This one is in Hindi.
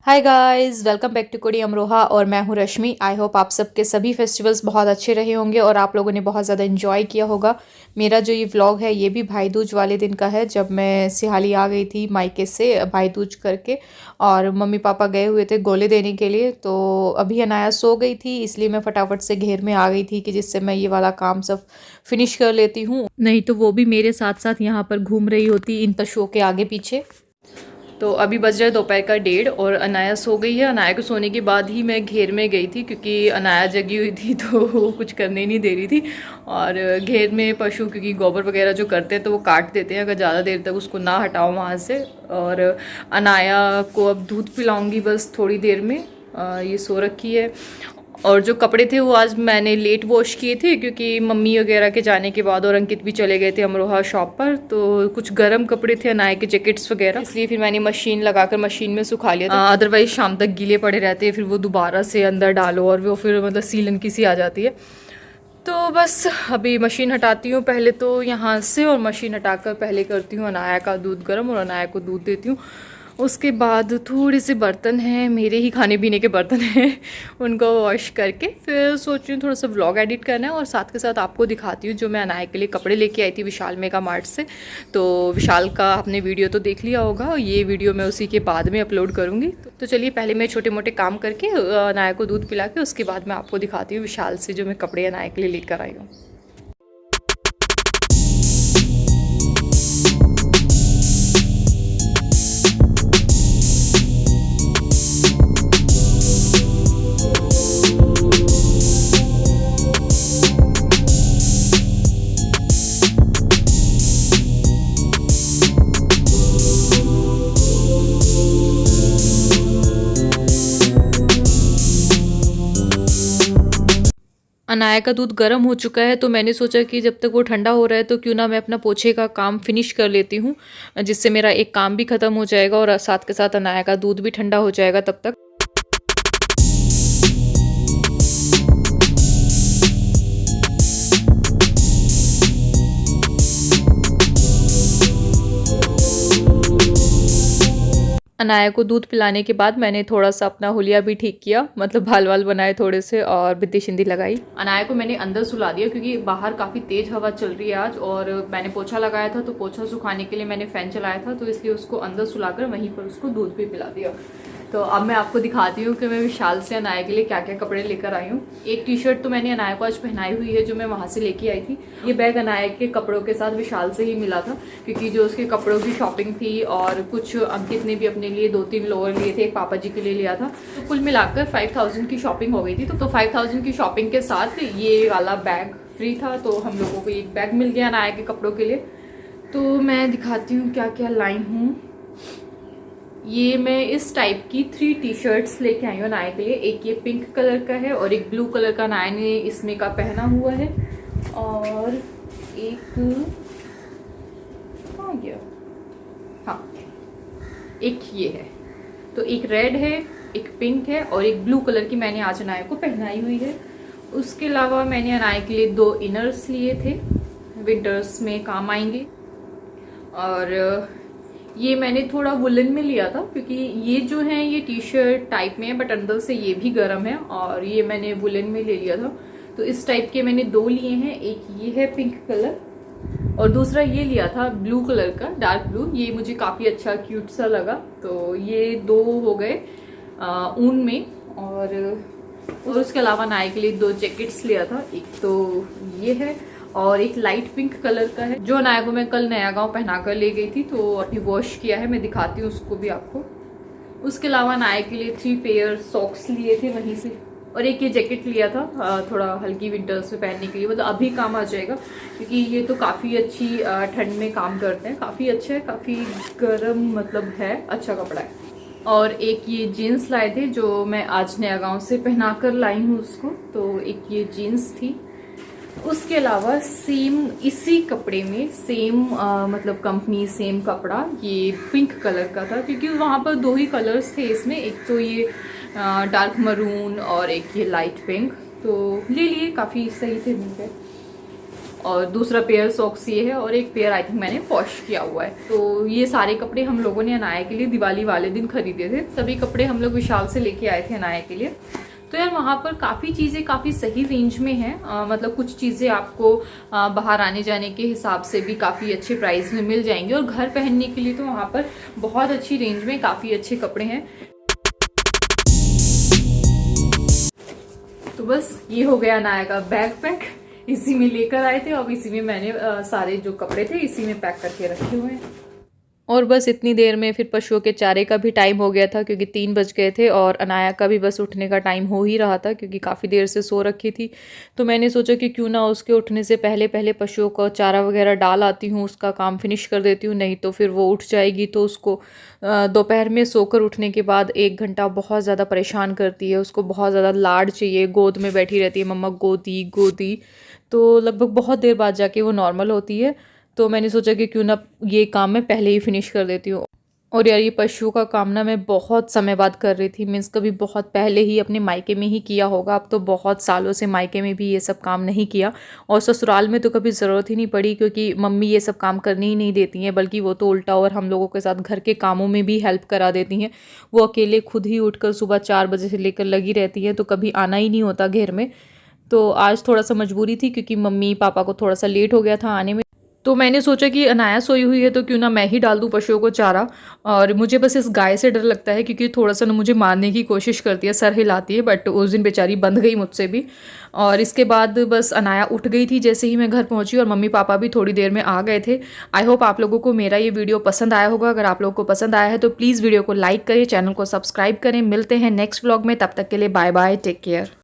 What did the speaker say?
Hi guys, welcome back to Kudi Amroha. और मैं हूँ रश्मि। आई होप आप सबके सभी फेस्टिवल्स बहुत अच्छे रहे होंगे और आप लोगों ने बहुत ज़्यादा इन्जॉय किया होगा। मेरा जो ये व्लॉग है ये भी भाई दूज वाले दिन का है, जब मैं सिहाली आ गई थी मायके से भाई दूज करके। और मम्मी पापा गए हुए थे गोले देने के लिए, तो अभी अनाया सो गई थी, इसलिए मैं फटाफट से घेर में आ गई थी कि जिससे मैं ये वाला काम सब फिनिश कर लेती हूँ। नहीं तो वो भी मेरे साथ साथ यहाँ पर घूम रही होती इन तशों के आगे पीछे। तो अभी बज रहा है दोपहर का 1:30 और अनाया सो गई है। अनाया को सोने के बाद ही मैं घेर में गई थी, क्योंकि अनाया जगी हुई थी तो वो कुछ करने ही नहीं दे रही थी। और घेर में पशु क्योंकि गोबर वगैरह जो करते हैं तो वो काट देते हैं अगर ज़्यादा देर तक उसको ना हटाओ वहाँ से। और अनाया को अब दूध पिलाऊंगी बस थोड़ी देर में। ये सो रखी है। और जो कपड़े थे वो आज मैंने लेट वॉश किए थे, क्योंकि मम्मी वगैरह के जाने के बाद और अंकित भी चले गए थे अमरोहा शॉप पर, तो कुछ गर्म कपड़े थे अनाया के जैकेट्स वगैरह, इसलिए फिर मैंने मशीन लगाकर मशीन में सुखा लिया था। अदरवाइज शाम तक गीले पड़े रहते हैं, फिर वो दोबारा से अंदर डालो और वो फिर मतलब सीलन की सी आ जाती है। तो बस अभी मशीन हटाती हूँ पहले तो यहाँ से, और मशीन हटाकर पहले करती हूँ अनाया का दूध गर्म और अनाया को दूध देती हूँ। उसके बाद थोड़े से बर्तन हैं, मेरे ही खाने पीने के बर्तन हैं, उनको वॉश करके फिर सोच रही हूँ थोड़ा सा व्लॉग एडिट करना है। और साथ के साथ आपको दिखाती हूँ जो मैं अनाया के लिए कपड़े लेके आई थी विशाल मेगा मार्ट से। तो विशाल का आपने वीडियो तो देख लिया होगा, ये वीडियो मैं उसी के बाद में अपलोड करूँगी। तो चलिए पहले मैं छोटे मोटे काम करके अनाया को दूध पिला के उसके बाद मैं आपको दिखाती हूँ विशाल से जो मैं कपड़े अनाया के लिए लेकर आई हूँ। अनाया का दूध गर्म हो चुका है, तो मैंने सोचा कि जब तक वो ठंडा हो रहा है तो क्यों ना मैं अपना पोछे का काम फिनिश कर लेती हूँ, जिससे मेरा एक काम भी ख़त्म हो जाएगा और साथ के साथ अनाया का दूध भी ठंडा हो जाएगा तब तक। अनाया को दूध पिलाने के बाद मैंने थोड़ा सा अपना हुलिया भी ठीक किया, मतलब बाल वाल बनाए थोड़े से और बिंदी शिंदी लगाई। अनाया को मैंने अंदर सुला दिया क्योंकि बाहर काफ़ी तेज़ हवा चल रही है आज, और मैंने पोछा लगाया था तो पोछा सुखाने के लिए मैंने फ़ैन चलाया था, तो इसलिए उसको अंदर सुलाकर वहीं पर उसको दूध भी पिला दिया। तो अब मैं आपको दिखाती हूँ कि मैं विशाल से अनाया के लिए क्या क्या कपड़े लेकर आई हूँ। एक टी शर्ट तो मैंने अनाया को आज पहनाई हुई है जो मैं वहाँ से लेके आई थी। ये बैग अनाया के कपड़ों के साथ विशाल से ही मिला था, क्योंकि जो उसके कपड़ों की शॉपिंग थी और कुछ अंकित ने भी अपने लिए 2-3 लोअर लिए थे, एक पापा जी के लिए लिया था, तो कुल मिलाकर 5000 की शॉपिंग हो गई थी। तो 5000 की शॉपिंग के साथ ये वाला बैग फ्री था, तो हम लोगों को एक बैग मिल गया अनाया के कपड़ों के लिए। तो मैं दिखाती हूँ क्या क्या लाई हूँ। ये मैं इस टाइप की 3 टी शर्ट्स लेके आई हूँ अनाया के लिए। एक ये पिंक कलर का है और एक ब्लू कलर का अनाया ने इसमें का पहना हुआ है, और एक कहाँ गया, हाँ एक ये है। तो एक रेड है, एक पिंक है और एक ब्लू कलर की मैंने आज अनाया को पहनाई हुई है। उसके अलावा मैंने अनाया के लिए 2 इनर्स लिए थे, विंटर्स में काम आएंगे। और ये मैंने थोड़ा वुलन में लिया था, क्योंकि ये जो है ये टी शर्ट टाइप में है बट अंदर से ये भी गर्म है, और ये मैंने वुलन में ले लिया था। तो इस टाइप के मैंने 2 लिए हैं, एक ये है पिंक कलर और दूसरा ये लिया था ब्लू कलर का, डार्क ब्लू। ये मुझे काफ़ी अच्छा क्यूट सा लगा, तो ये 2 हो गए ऊन में। और उसके अलावा अनाया के लिए 2 जैकेट्स लिया था, एक तो ये है और एक लाइट पिंक कलर का है, जो अनाया को मैं कल नया गांव पहना कर ले गई थी, तो अभी वॉश किया है, मैं दिखाती हूँ उसको भी आपको। उसके अलावा अनाया के लिए 3 पेयर सॉक्स लिए थे वहीं से, और एक ये जैकेट लिया था थोड़ा हल्की विंटर्स में पहनने के लिए, मतलब अभी काम आ जाएगा, क्योंकि ये तो काफ़ी अच्छी ठंड में काम करते हैं, काफ़ी अच्छा है, काफ़ी गर्म मतलब है, अच्छा कपड़ा है। और एक ये जीन्स लाए थे जो मैं आज नया गांव से पहना कर लाई हूँ उसको, तो एक ये जीन्स थी। उसके अलावा सेम इसी कपड़े में सेम मतलब कंपनी सेम कपड़ा ये पिंक कलर का था, क्योंकि वहाँ पर 2 ही कलर्स थे इसमें, एक तो ये डार्क मरून और एक ये लाइट पिंक, तो ले लिए, काफ़ी सही थे मिलकर। और दूसरा पेयर सॉक्स ये है और एक पेयर आई थिंक मैंने वॉश किया हुआ है। तो ये सारे कपड़े हम लोगों ने अनाया के लिए दिवाली वाले दिन खरीदे थे। सभी कपड़े हम लोग विशाल से लेके आए थे अनाया के लिए। तो यार वहाँ पर काफ़ी चीज़ें काफ़ी सही रेंज में हैं, मतलब कुछ चीज़ें आपको बाहर आने जाने के हिसाब से भी काफ़ी अच्छे प्राइस में मिल जाएंगे, और घर पहनने के लिए तो वहाँ पर बहुत अच्छी रेंज में काफ़ी अच्छे कपड़े हैं। तो बस ये हो गया अनाया का बैग पैक, इसी में लेकर आए थे। अब इसी में मैंने सारे जो कपड़े थे इसी में पैक करके रखे हुए हैं। और बस इतनी देर में फिर पशुओं के चारे का भी टाइम हो गया था, क्योंकि 3 बज गए थे और अनाया का भी बस उठने का टाइम हो ही रहा था, क्योंकि काफ़ी देर से सो रखी थी। तो मैंने सोचा कि क्यों ना उसके उठने से पहले पहले पशुओं को चारा वगैरह डाल आती हूँ, उसका काम फिनिश कर देती हूँ, नहीं तो फिर वो उठ जाएगी तो उसको दोपहर में सोकर उठने के बाद 1 घंटा बहुत ज़्यादा परेशान करती है। उसको बहुत ज़्यादा लाड चाहिए, गोद में बैठी रहती है, मम्मा गोदी गोदी। तो लगभग बहुत देर बाद जाके वो नॉर्मल होती है। तो मैंने सोचा कि क्यों ना ये काम मैं पहले ही फिनिश कर देती हूँ। और यार ये पशुओं का काम ना मैं बहुत समय बाद कर रही थी, मीन्स कभी बहुत पहले ही अपने मायके में ही किया होगा। अब तो बहुत सालों से मायके में भी ये सब काम नहीं किया, और ससुराल में तो कभी ज़रूरत ही नहीं पड़ी, क्योंकि मम्मी ये सब काम करने ही नहीं देती हैं, बल्कि वो तो उल्टा और हम लोगों के साथ घर के कामों में भी हेल्प करा देती हैं। वो अकेले खुद ही उठकर सुबह 4 बजे से लेकर लगी रहती है, तो कभी आना ही नहीं होता घर में। तो आज थोड़ा सा मजबूरी थी, क्योंकि मम्मी पापा को थोड़ा सा लेट हो गया था आने में। तो मैंने सोचा कि अनाया सोई हुई है तो क्यों ना मैं ही डाल दूँ पशुओं को चारा। और मुझे बस इस गाय से डर लगता है, क्योंकि थोड़ा सा ना मुझे मारने की कोशिश करती है, सर हिलाती है, बट उस दिन बेचारी बंध गई मुझसे भी। और इसके बाद बस अनाया उठ गई थी जैसे ही मैं घर पहुंची, और मम्मी पापा भी थोड़ी देर में आ गए थे। आई होप आप लोगों को मेरा ये वीडियो पसंद आया होगा। अगर आप लोगों को पसंद आया है तो प्लीज़ वीडियो को लाइक करें, चैनल को सब्सक्राइब करें। मिलते हैं नेक्स्ट व्लॉग में, तब तक के लिए बाय बाय, टेक केयर।